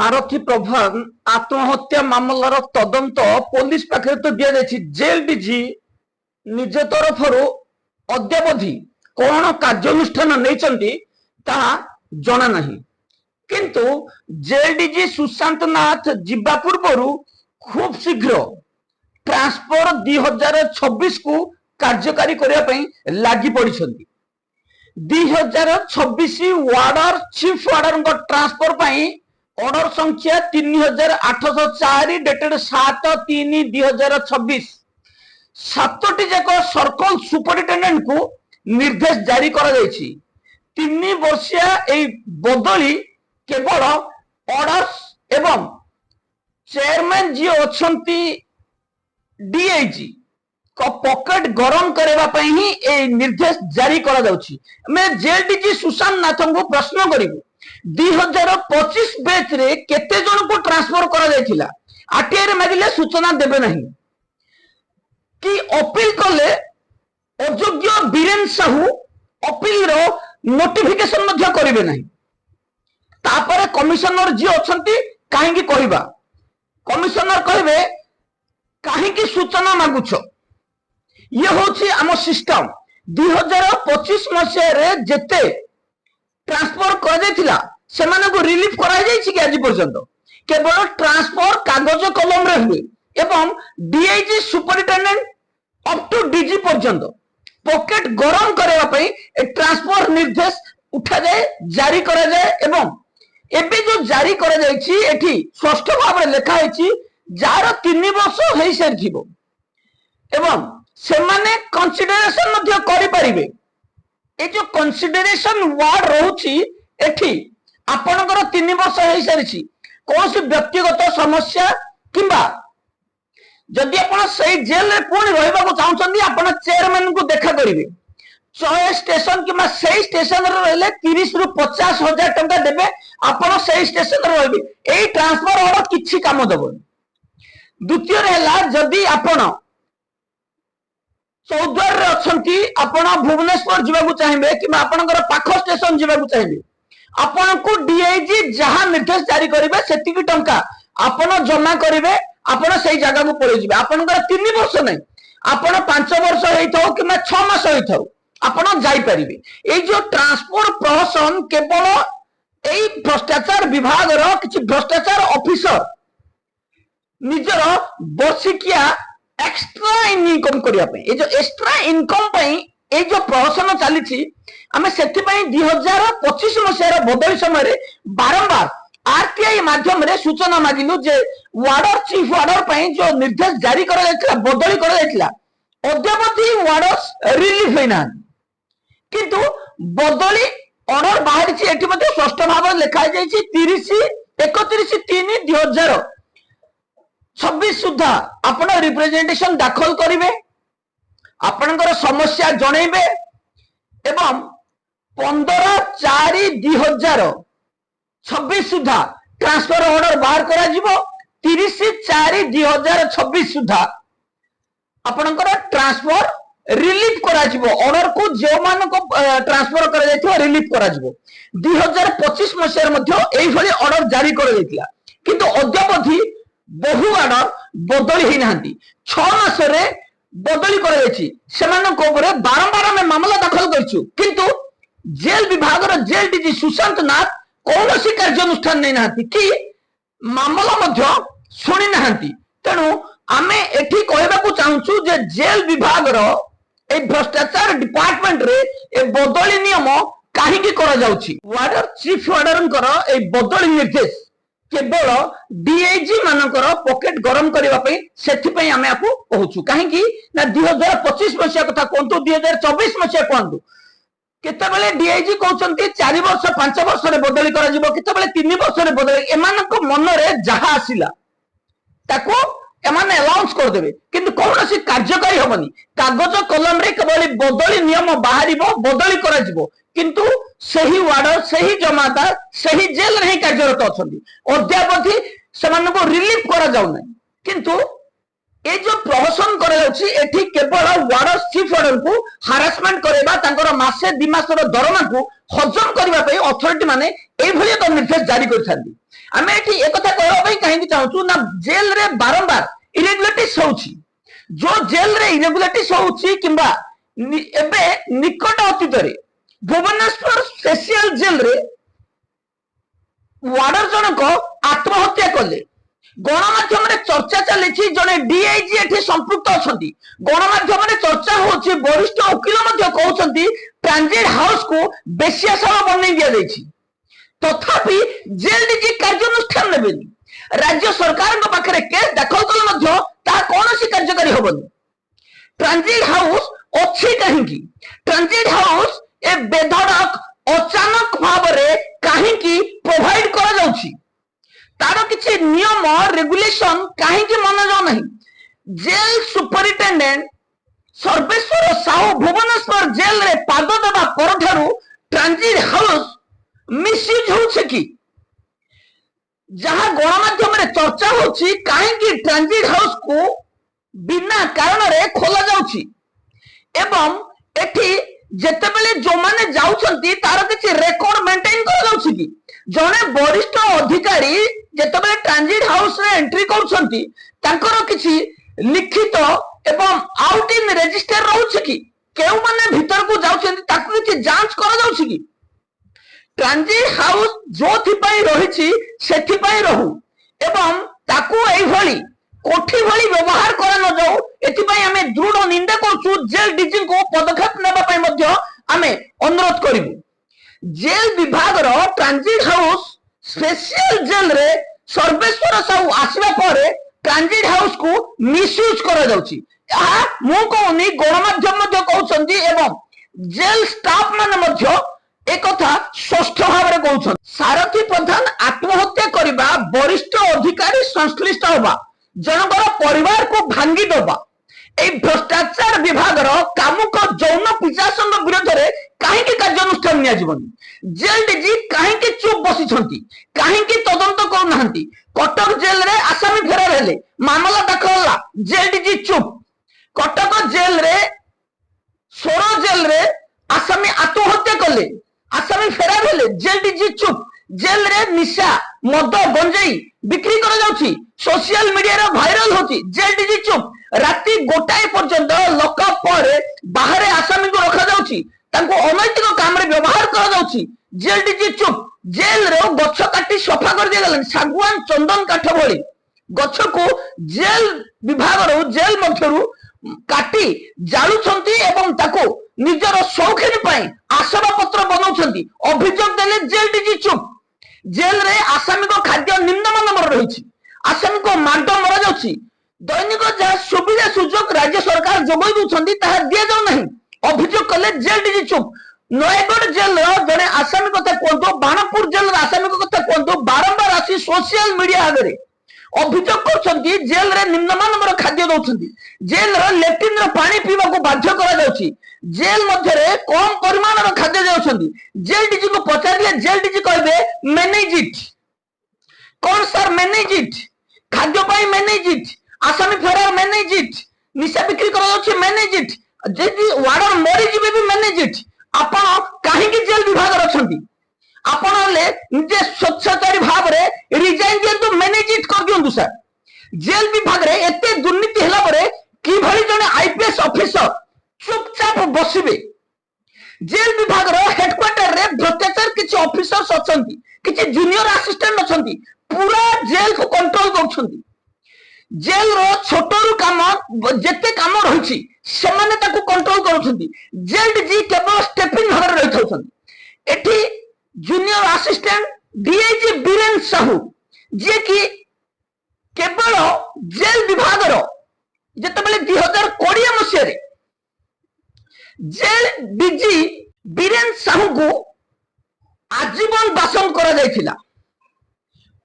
आरती प्रधान आत्महत्या मामलार तदंत पुलिस पाखे तो दि जाए जेल डीजी निज तरफ अद्यावधि कौन कार्यानुष्ठान नहीं जना नहीं किंतु जेल डीजी सुशांत नाथ जीवा पूर्व खूब शीघ्र ट्रांसफर 2026 को कार्यकारी करने लगी पड़ी 2026 वार्डर चीफ वार्डर ट्रांसफर ऑर्डर संख्या 3804 डेटेड 7/3/2026 सातटी जाक सर्कल सुपरिटेंडेंट को निर्देश जारी करा जायछि। 3 वर्षिया बदली केवल ऑर्डर्स एवं चेयरमैन जी अच्छी डीआईजी को पॉकेट गरम करने ही ए निर्देश जारी करा जाउछि। मैं जेल डीजी सुशांत नाथ को प्रश्न करिबु 2025 बैच रे केते जन को ट्रांसफर करा जायथिला आरटीआई रे मारिले सूचना देबे नहीं कि अपील कले अयोग्य बीरेन साहू अपील रो नोटिफिकेशन मध्य करिवे नहीं तापर कमिशनर जी अछंती काहे की कहबा कमिशनर कहबे काहे की सूचना मागुछ ये होछि आम सिस्टम 2025 मसिया रे जेते ट्रांसफर कर जायथिला सेमाने को रिलीफ कराई जायछि कि आज पर्यंत केवल ट्रांसफर कागज कलम रे हुए एवं DIG superintendent up to DG पर्यंत पॉकेट गरम करबा पई ए ट्रांसफर निर्देश उठा जाए जारी करा जाए एवं एबे जो जारी करा जायछि एठी स्पष्ट भाव रे लिखा हैछि जार 3 वर्ष हेई सारथिबो एवं सेमाने कंसीडरेशन मध्य करि परिबे ए जो कंसीडरेशन वार्ड रोची एठी आपनकर 3 वर्ष हेई सारिछि कौन सी व्यक्तिगत समस्या किंबा जदि आपण सही जेल रे पुणी रहबा को चाहउछन्ती आपण चेयरमैन को देखा करिवे चॉइस स्टेशन किंबा सही स्टेशन रे रहले 30 रु 50 हजार टंका देबे आपण सही स्टेशन रे रहबे एई ट्रांसफर ऑर्डर किछि काम दबो। द्वितीय रहला जदि आपण चौद्वार रे अछंती आपण भुवनेश्वर जीवा चाहिए कि आपनकर पाख स्टेशन जीवा चाहिए आपन को डीआईजी जहां निर्देश जारी करिवे सेतिकी टंका आपण जमा करिवे आपण सही जगह को पळे जिवे आपनकर 3 वर्ष नहीं आपण 5 वर्ष हेइथौ कि 6 मास हेइथौ आपण जाई परिवे। ए जो ट्रांसफर प्रहसन केवल एई भ्रष्टाचार विभाग रो किछि भ्रष्टाचार ऑफिसर निजर वर्षिकिया एक्स्ट्रा इनकम करिया पे ए जो एक्स्ट्रा इनकम पई ए जो प्रहसन चली आम से 2025 मसीहार बदली समय बारंबार आरटीआई माध्यम रे सूचना मागिलु जे वार्डर चीफ वार्डर पई जो निर्देश जारी करा जायतिला बदली करा जायतिला अद्यावधि वार्डर्स रिलीफ होइना किंतु बदली ऑर्डर बाहर छि एठी मध्ये स्पष्ट भाव लिखा जायछि 31/3/2026 सुधा आपण रिप्रेजेंटेशन दाखल करिवे आपनकर समस्या जणैबे एवं 15/4/2026 सुधा ट्रांसफर ऑर्डर बाहर करा जिवो 30/4/2026 सुधा आपनकर ट्रांसफर रिलीफ करा जिवो ऑर्डर को जो मान को ट्रांसफर करा जायथिबो रिलीफ करा जिवो 2025 मसिया मध्ये एई भली ऑर्डर जारी करा जायतिला किंतु अद्यावधि बहु ऑर्डर बदली हेइ नांती 6 मास रे बदली करा जायछि सेमानक ऊपर बारंबार हम मामला दाखल करछु किंतु जेल विभाग रो जेल डीजी सुशांत नाथ कौनसी कार्यानुष्ठान नहीं नांती कि मामला मध्य सुनी नांती तेणु आमे एठी कहबा को चाहूछु जे जेल विभाग रो ए भ्रष्टाचार डिपार्टमेंट रे ए बदली नियम काहे की करा जाउछि वार्डर चीफ वार्डरनकर ए बदली निर्देश केवल डीआईजी मानकर पॉकेट गरम करबा पई सेथि पई आमे आपु कहूछु काहे की ना 2025 मसिया कथा कोंतु 2024 मसिया कोंतु केते बेले डीआईजी कहउचंती 4 वर्ष 5 वर्ष रे बदली करा जिवो केते बेले 3 वर्ष रे बदली एमानक मन रे जहा आसिला ताको एमाने अलाउंस कर देबे किंतु कोनोसी कार्यकारी होबनी कागज कलम रे केवल बदली नियम बाहरिबो बदली करा जिवो किंतु सही वार्डर सही जमादार सही जेल नहीं कार्यरत अछंती अद्यावधि सेमान को रिलीफ करा जाउ नै किंतु ए जो प्रहसन करा जाउछि एठी केवल वार्डर चीफ वार्डर को हारासमेंट करेबा तांकर मासे 2 मासर दरमा को हजम करबा पई अथॉरिटी माने एई भली तो निर्देश जारी करथांती आम ये एक कहीं चाहूँ ना जेल रे बारंबार इरेगुलारिटीज होउछि जो जेल रे इरेगुलारिटीज होउछि किंबा एबे निकट अतीत रे भुवनेश्वर स्पेशल जेल रे वार्डर जनक आत्महत्या कले गणमाध्यम चर्चा चली जड़े डीआईजी एठी संपृक्त अच्छा गणमाध्यम चर्चा होची वरिष्ठ वकिल कहते ट्रांजिट हाउस को बेश्याशाला बन दि तथापि जेल डीजी कार्यानुष्ठान ने राज्य सरकार पाखे केस दाखल कले कौन कार्यकारी हेनी ट्रांजिट हाउस अच्छी कहीं ट्रांजिट हाउस ए बेधड़क अचानक भाव कहीं प्रोवाइड करा तार किसी नियम रेगुलेशन कहीं मन जाऊ ना jail superintendent Sarveswar Sahu Bhubaneswar jail रे पाद देवा पर ट्रांजिट हाउस मिसयूज हो कि जहां गणमाध्यम चर्चा होची कहीं ट्रांजिट हाउस को बिना कारण रे खोला जाउची एवं एठी जेतेबेले जो माने जाउछंती तार किछि रेकॉर्ड मेंटेन करा जाउछि कि जने वरिष्ठ अधिकारी जेतेबेले ट्रांजिट हाउस रे एंट्री करूछंती तांकर किछि लिखित एवं आउट इन रजिस्टर रहउछि कि केउ माने भीतर को जाउछंती ताकु किछि जांच करा जाउछि कि ट्रांजिट हाउस जो थी पाई रहिछि सेथि पाई रहू एवं ताकु एई भली कोठी भली व्यवहार करा न जाऊ एथिपाई आमे दृढ़ निंदा करछु जेल डीजी को पदक्षेप नेबा पाई मध्य आमे अनुरोध करिवु जेल विभाग रो ट्रांजिट हाउस स्पेशल जेल रे सर्वेश्वर साहू आसीबा परे ट्रांजिट हाउस को मिसयूज करा जाउची आ मु कोनी गणमाध्यम मध्य कहउछंती एवं जेल स्टाफ माने मध्य एक कथा स्पष्ट भाव में कहउछन सारथी प्रधान आत्महत्या करिबा वरिष्ठ अधिकारी संश्लिष्ट होबा जनकर परिवार को भांगी दबा भ्रष्टाचार विभाग कामुक यौन पिशासन विरोध में कहीं कार्यानुष्ठान नि जेल डीजी कहीं चुप बसी कहीं तदंत करूना कटक जेल रे आसामी फेरार हेले मामला दाखल जेल डीजी चुप कटक जेल रे सोर जेल रे आसामी आत्महत्या कले आसामी फेरार हेले जेल डीजी चुप जेल रे निशा मद गंजेई बिक्री करा जाउची सोशल मीडिया रे वायरल होची जेल डीजी चुप राति गोटाए पर्यंत लॉकअप पर बाहर आसामी को रखा जाउची तांको अनैतिक काम रे व्यवहार करा जाउची जेल डीजी चुप जेल रे गछ काटी सफा कर दिया गलन सागवान चंदन काठ भली गछ को जेल विभाग रो जेल मध्यरु काटी जालुछंती एवं ताको निजर शौखिन पाई आसवा पत्र बनाउछंती अभियोग देले जेल डीजी चुप जेल रे आसामी को खाद्य निम्नमान रही आसामी को माड मरा जाउछि दैनिक जहाँ सुविधा सुजोग राज्य सरकार जोगाई दउछंती ताहा दिया जाउ नहीं अभियोग कले जेल डीजी चुप नयगढ़ जेल जड़े आसामी कथा कहतु बाणपुर जेल आसामी कथा कहतु बारंबार आसी सोशल मीडिया आगे अभियोग करछंती जेल रे निम्नमान खाद्य दउछंती जेल रे लेट्रिन रो पानी पीवा को बाध्य करा जाउछि जेल मध्य कम परिमाण खाद्य जाउछंती जेल डीजी को पचारिले जेल डीजी कहबे मैनेज इट कौन सर मैनेज इट खाद्य पाई manage it Asami फेरार manage it निशा बिक्री करा जाउछि मैनेज इट जेदी वार्डर मरि जिबे भी मैनेज इट आपण काहे कि जेल विभाग रछंती आपण ले निजे स्वच्छतारी भाव रे रिजाइन दियंतु मैनेज इट कर दियंतु सर जेल विभाग रे एते दुर्नीति हला परे कि भली जने आईपीएस ऑफिसर चुपचाप बसिबे जेल विभाग रो हेडक्वार्टर रे भ्रष्टाचार किछि ऑफिसर्स अछंती किछि जूनियर असिस्टेंट अछंती पूरा जेल को कंट्रोल करछंती जेल रो छोटरू काम जेते काम रहिछि सेमाने ताको कंट्रोल करछंती जेल डीजी केवल स्टेपिंग भाग रे रहिथौछंती एठी junior assistant DIG Biren Sahu जे कि केवल जेल विभाग रो जेतेबेले 2020 मसिया रे जेल डीजी बीरेन साहू को आजीवन बासन करा जायथिला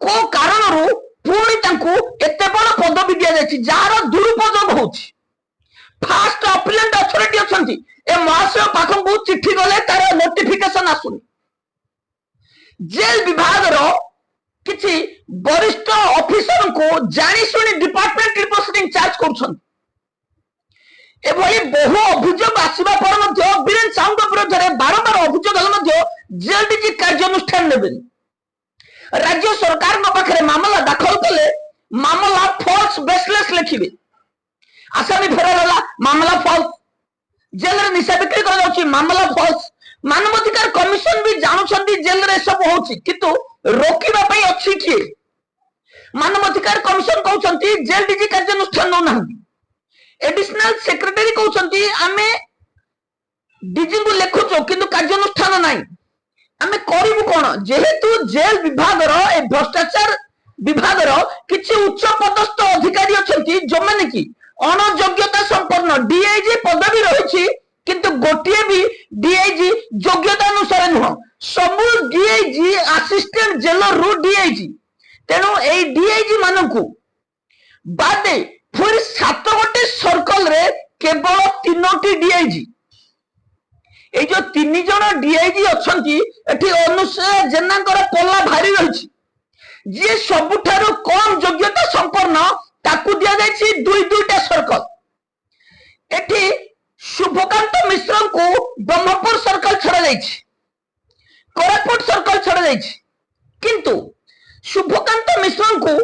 को कारणरू पुणी तांको एते बड़ पदवी दिया जायछि जार दुरुपयोग होछि फास्ट अपीलेंट अथॉरिटी अछंती ए महाशय पाखन को चिट्ठी गले तार नोटिफिकेशन आसुनी जेल विभाग रो किछि वरिष्ठ ऑफिसर को जानी सुनी डिपार्टमेंट रिपोर्टिंग चार्ज करछन एभली बहु अभियोग आसीबा पर मध्य बीरेन साहू विरोध रे बारंबार अभियोग हल मध्य जेल डीजी कार्यानुष्ठान नेबेन राज्य सरकार पाखे मामला दाखल कले मामला फॉल्स बेसलेस लिखिबे आसामी फेराला मामला फॉल्स जेल रे निशा बिक्री कर जाउची मामला फॉल्स मानवाधिकार कमिशन भी जानुछंती जेल रे सब होउची किंतु रोकिबा पई अछि कि मानवाधिकार कमिशन कहउछंती जेल डीजी कार्यानुष्ठान न नाहंती एडिशनल सेक्रेटरी कहउछंती आमे डीजी को लेखुछो किंतु कार्यानुष्ठान नाही आमे करिबु कोन जेहेतु जेल विभाग रो ए भ्रष्टाचार विभाग रो किछि उच्च पदस्थ अधिकारी अछंती जो माने कि अनयोग्यता संपन्न डीआईजी पदवी रहिछि किंतु गोटिए भी डीआईजी योग्यता अनुसार नुह सबु डीआईजी असिस्टेंट जेलर रु डीआईजी तेणु ए डीआईजी मानकु बादे फिर 7 गोटे सर्कल रे केवल 3टी डीआईजी ए जो 3 जण डीआईजी अछंती एठी अनुसया जेनाकर पल्ला भारी रहिछि जे सबुठारु कम योग्यता संपन्न ताकू दिया जायछि 2-2टा सर्कल एठी शुभकांत मिश्र को ब्रह्मपुर सर्कल छड़ा जायछि कोरापुट सर्कल छड़ा जायछि किंतु शुभकांत मिश्र को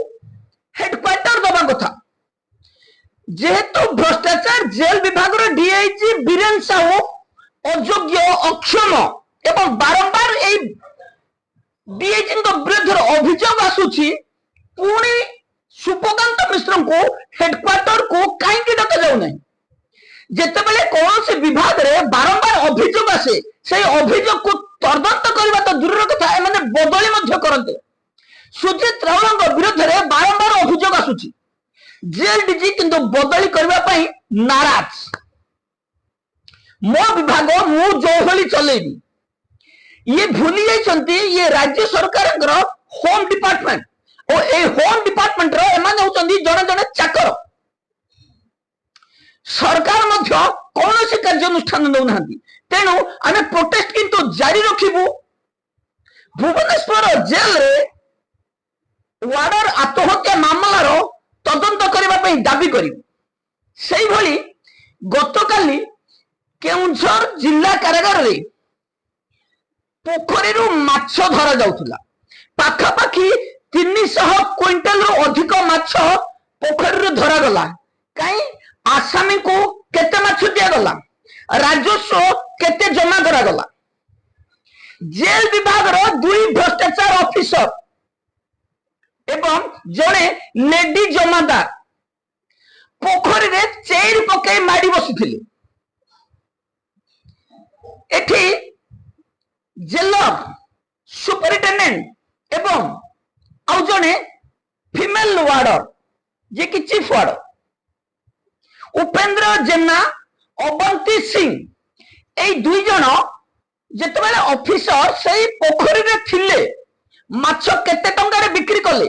हेडक्वार्टर दबा कथा जेहेतु भ्रष्टाचार जेल विभाग रो डीआईजी बीरेन साहू अयोग्य अक्षम एवं बारंबार ए डीआईजी विरुद्ध अभियोग आसुछि पुणी शुभकांत मिश्र को हेडक्वार्टर को कहीं डका जाऊ नहीं जेतेबेले कौन से विभाग रे बारंबार अभियोग आसे से अभियोग को तदंत करबा तो दूर कथा ए माने बदली मध्य करते सुजित रावल विरुद्ध रे बारंबार अभियोग आसुछि जेल डीजी किंतु बदली करबा पई नाराज मो विभाग मु जोहली चलेबी ये भूली जाइछंती ये राज्य सरकार होम डिपार्टमेंट और ए होम डिपार्टमेंट रो एमाने होचंदी जने जने चाकर सरकार मध्य कौन से कार्यानुष्ठान नौ नाहंती तेणु आमे प्रोटेस्ट किंतु जारी रखिबु भुवनेश्वर जेल रे वार्डर आत्महत्या मामला रो तदंत करबा पई दाबी करिबु सेही भली गतकाली केउंझर जिला कारागार रे पोखरी रु माछ धरा जाउथुला पाखापाखी 300 क्विंटल रो अधिक माछ पोखरी रु धरा गला काई आसामी को केते माछ दिया गला राजस्व केते जमा करा गला जेल विभाग रो 2 भ्रष्टाचार ऑफिसर एवं जड़े लेडी जमादार पोखरी रे चेर पके माडी बसिथिले एठी जेलर सुपरिटेंडेंट एवं आउ जने फीमेल वार्डर जे कि चीफ वार्डर उपेंद्र जेना अवंती सिंह ए 2 जण जेतेबेले ऑफिसर सेही पोखरी रे थिले माछ केते टंका रे बिक्री कले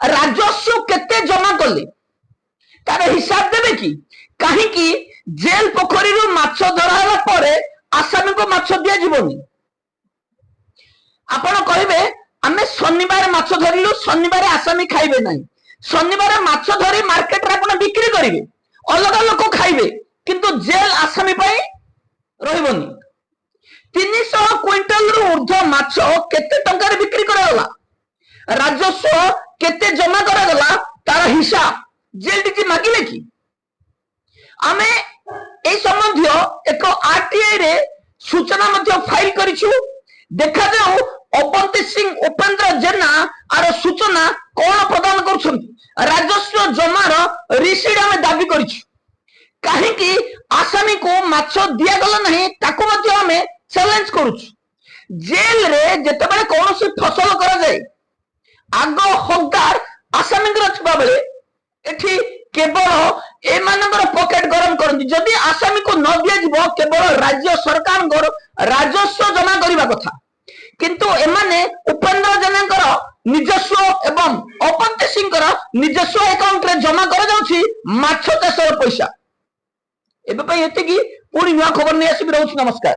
राजस्व केते जमा कले तार हिसाब देबे कि काहे कि जेल पोखरी रु माछ धराला परे आसामी को माछ दिया जीवनी आपण कहिबे आमे शनिवार माछ धरिलु शनिवार आसामी खाइबे नहीं शनिवार माछ धरी मार्केट रे आपण बिक्री करिवे अलग लोक खाइबे किंतु जेल आसामी पई रहिबनी 300 क्विंटल रु ऊर्ध्व माछ केते टंका रे बिक्री करागला राजस्व केते जमा करागला तार हिसाब जेल डीजी मागिले कि आमे ए संबंधी एक आरटीआई रे सूचना मध्य फाइल करिछु देखा जाऊ अवंती सिंह उपेंद्र जेना आर सूचना कोन प्रदान करछंती राजस्व जमार रिसीट हमें दाबी करिछु काहे कि आसामी को माछ दिया गला नहीं ताको मध्य हमें चैलेंज करूछु जेल रे जेतेबेले कोनोसी फसल करा जाय आगो हकदार आसामी रचबा बेले एठी केवल ए मानकर पॉकेट गरम करंती जदि आसामी को न दिया जिवो केवल राज्य सरकार राजस्व जमा करिबा कथा किंतु एमाने उपेंद्र जनकर निजस्व एवं अवंती सिंहकर निजस्व अकाउंट रे जमा कर जाउछि माछ चाषर पैसा एबे पई एते की पूरी नुआ खबर नै आसी रहउछि नमस्कार।